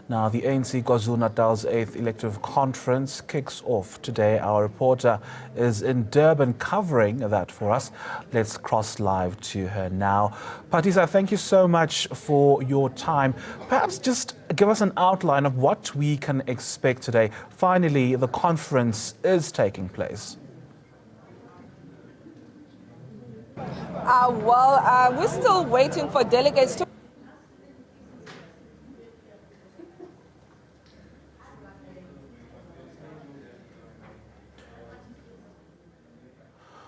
Now, the ANC KwaZulu-Natal's 8th elective conference kicks off today. Our reporter is in Durban covering that for us. Let's cross live to her now. Patisa, thank you so much for your time. Perhaps just give us an outline of what we can expect today. Finally, the conference is taking place. We're still waiting for delegates to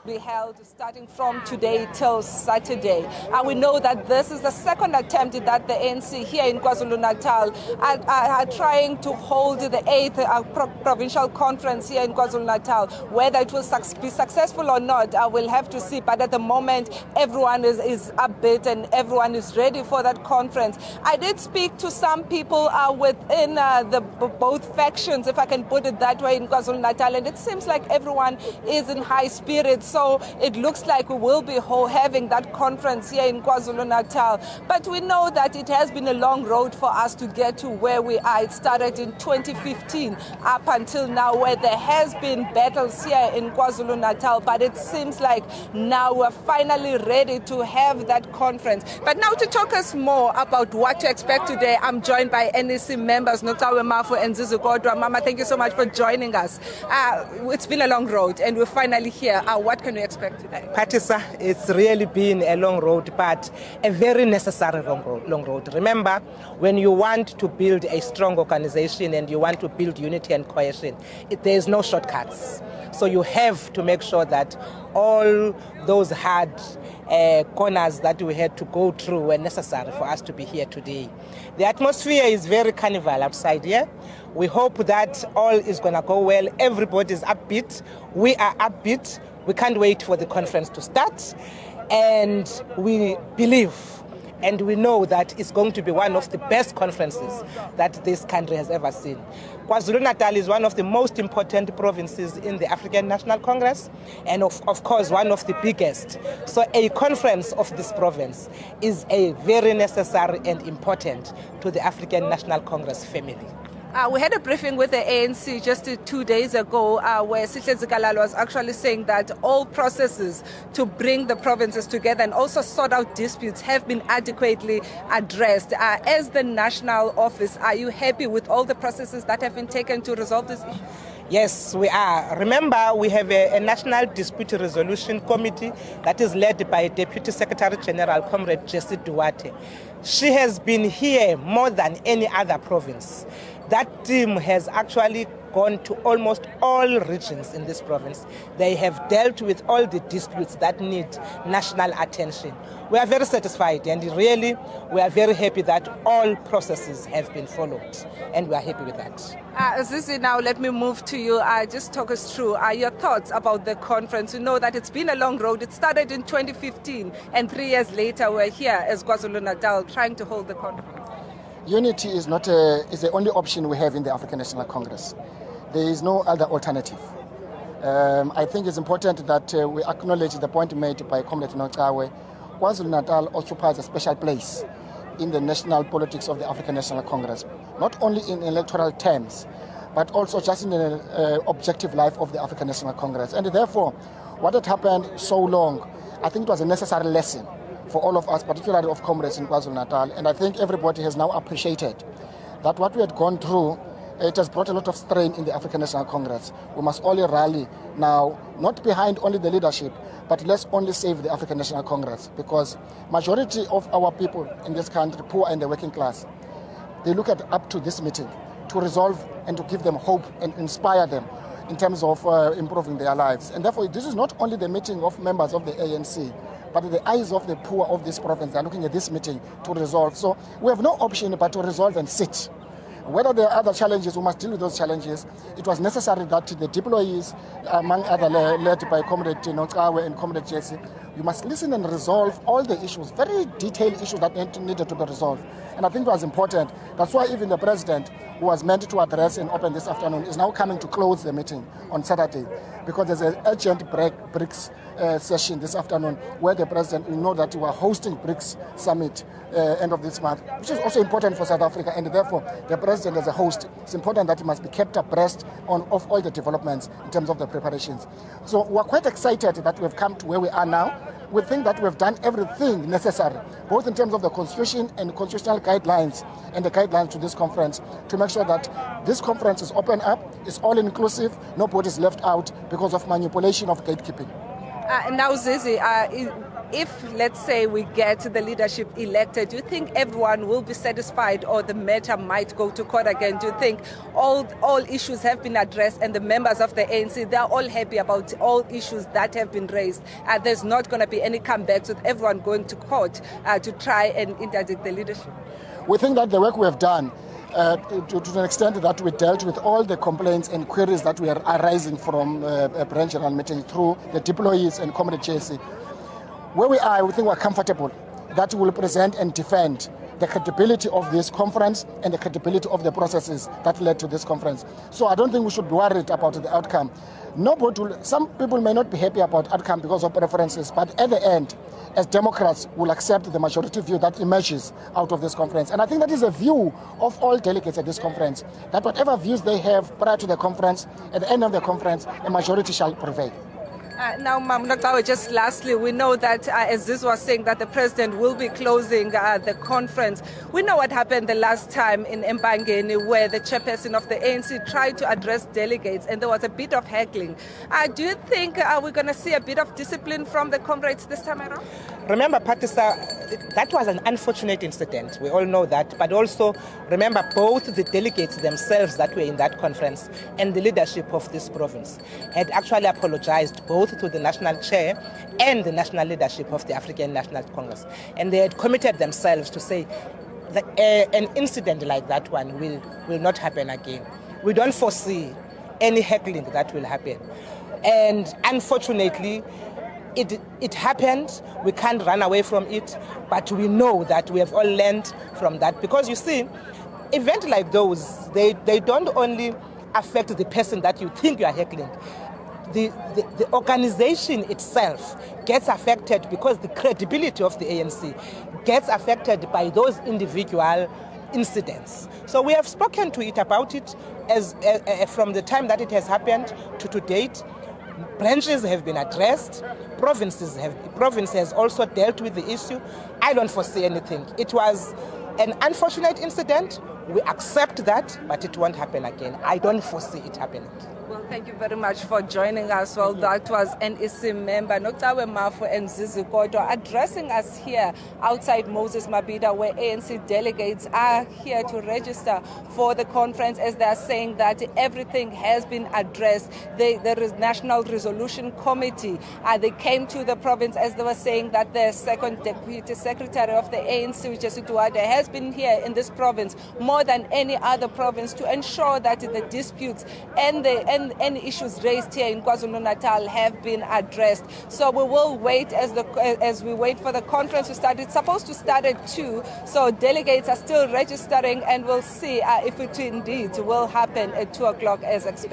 be held starting from today till Saturday. And we know that this is the second attempt that the ANC here in KwaZulu-Natal are trying to hold the 8th provincial conference here in KwaZulu-Natal. Whether it will be successful or not, we'll have to see. But at the moment, everyone is upbeat and everyone is ready for that conference. I did speak to some people within both factions, if I can put it that way, in KwaZulu-Natal, and it seems like everyone is in high spirits. So it looks like we will be having that conference here in KwaZulu-Natal. But we know that it has been a long road for us to get to where we are. It started in 2015 up until now, where there has been battles here in KwaZulu-Natal. But it seems like now we're finally ready to have that conference. But now to talk us more about what to expect today, I'm joined by NEC members, Notawe Mafu and Zizi Kodwa. Mama, thank you so much for joining us. It's been a long road and we're finally here. What can we expect today? Patisa, it's really been a long road, but a very necessary long road. Remember, when you want to build a strong organization and you want to build unity and cohesion, there is no shortcuts. So you have to make sure that all those hard corners that we had to go through were necessary for us to be here today. The atmosphere is very carnival outside here. We hope that all is going to go well. Everybody's upbeat. We are upbeat. We can't wait for the conference to start. And we believe and we know that it's going to be one of the best conferences that this country has ever seen. KwaZulu-Natal is one of the most important provinces in the African National Congress and of course one of the biggest. So a conference of this province is a very necessary and important to the African National Congress family. We had a briefing with the ANC just 2 days ago where Sihle Zikalala was actually saying that all processes to bring the provinces together and also sort out disputes have been adequately addressed. As the national office, are you happy with all the processes that have been taken to resolve this issue? Yes, we are. Remember, we have a National Dispute Resolution Committee that is led by Deputy Secretary General, Comrade Jessie Duarte. She has been here more than any other province. That team has actually gone to almost all regions in this province. They have dealt with all the disputes that need national attention. We are very satisfied and really we are very happy that all processes have been followed and we are happy with that. Zizi, now let me move to you. Just talk us through your thoughts about the conference. You know that it's been a long road. It started in 2015 and 3 years later we're here as KwaZulu-Natal trying to hold the conference. Unity is the only option we have in the African National Congress. There is no other alternative. I think it's important that we acknowledge the point made by Comrade Notawe. KwaZulu-Natal occupies a special place in the national politics of the African National Congress, not only in electoral terms, but also just in the objective life of the African National Congress. And therefore, what had happened so long, I think it was a necessary lesson for all of us, particularly of comrades in KwaZulu-Natal. And I think everybody has now appreciated that what we had gone through, it has brought a lot of strain in the African National Congress. We must only rally now, not behind only the leadership, but let's only save the African National Congress, because majority of our people in this country, poor and the working class, they look up to this meeting to resolve and to give them hope and inspire them in terms of improving their lives. And therefore, this is not only the meeting of members of the ANC, but the eyes of the poor of this province are looking at this meeting to resolve. So we have no option but to resolve and sit. Whether there are other challenges, we must deal with those challenges. It was necessary that the deployees, among other led by Comrade Notawe and Comrade Jessie, you must listen and resolve all the issues, very detailed issues that needed to be resolved. And I think it was important. That's why even the president who was meant to address and open this afternoon, is now coming to close the meeting on Saturday because there's an urgent BRICS session this afternoon where the president, we know that we are hosting BRICS summit end of this month, which is also important for South Africa, and therefore the president as a host, it's important that he must be kept abreast of all the developments in terms of the preparations. So we're quite excited that we've come to where we are now. We think that we've done everything necessary, both in terms of the constitution and constitutional guidelines and the guidelines to this conference, to make sure that this conference is open up, it's all inclusive, nobody is left out because of manipulation of gatekeeping. Now, Zizi, if, let's say, we get the leadership elected, do you think everyone will be satisfied, or the matter might go to court again? Do you think all issues have been addressed and the members of the ANC, they're all happy about all issues that have been raised? There's not going to be any comebacks with everyone going to court to try and interdict the leadership? We think that the work we have done, to an extent that we dealt with all the complaints and queries that were arising from a branch general meeting through the deployees and Comrade JC. Where we are, we think we're comfortable that we will present and defend the credibility of this conference and the credibility of the processes that led to this conference. So I don't think we should be worried about the outcome. Some people may not be happy about outcome because of preferences, but at the end, as Democrats, will accept the majority view that emerges out of this conference. And I think that is a view of all delegates at this conference, that whatever views they have prior to the conference, at the end of the conference, a majority shall prevail. Now, Kodwa, just lastly, we know that, as this was saying, that the president will be closing the conference. We know what happened the last time in Empangeni, where the chairperson of the ANC tried to address delegates, and there was a bit of heckling. Do you think we're going to see a bit of discipline from the comrades this time around? Remember, Patisa, that was an unfortunate incident. We all know that. But also, remember, both the delegates themselves that were in that conference and the leadership of this province had actually apologized both to the national chair and the national leadership of the African National Congress. And they had committed themselves to say that an incident like that one will not happen again. We don't foresee any heckling that will happen. And unfortunately, it happened. We can't run away from it, but we know that we have all learned from that. Because you see, events like those, they don't only affect the person that you think you are heckling. The organization itself gets affected because the credibility of the ANC gets affected by those individual incidents. So we have spoken to it about it as from the time that it has happened to date. Branches have been addressed. Province has also dealt with the issue. I don't foresee anything. It was an unfortunate incident. We accept that, but it won't happen again. I don't foresee it happening. Well, thank you very much for joining us. Well, that was NEC member Noktawe Mafu and Zizi Kodwa addressing us here outside Moses Mabhida, where ANC delegates are here to register for the conference, as they are saying that everything has been addressed. The National Resolution Committee, they came to the province, as they were saying that the second deputy secretary of the ANC, which is Kodwa, has been here in this province more than any other province to ensure that the disputes and any issues raised here in KwaZulu-Natal have been addressed. So we will wait as we wait for the conference to start. It's supposed to start at 2, so delegates are still registering, and we'll see if it indeed will happen at 2 o'clock as expected.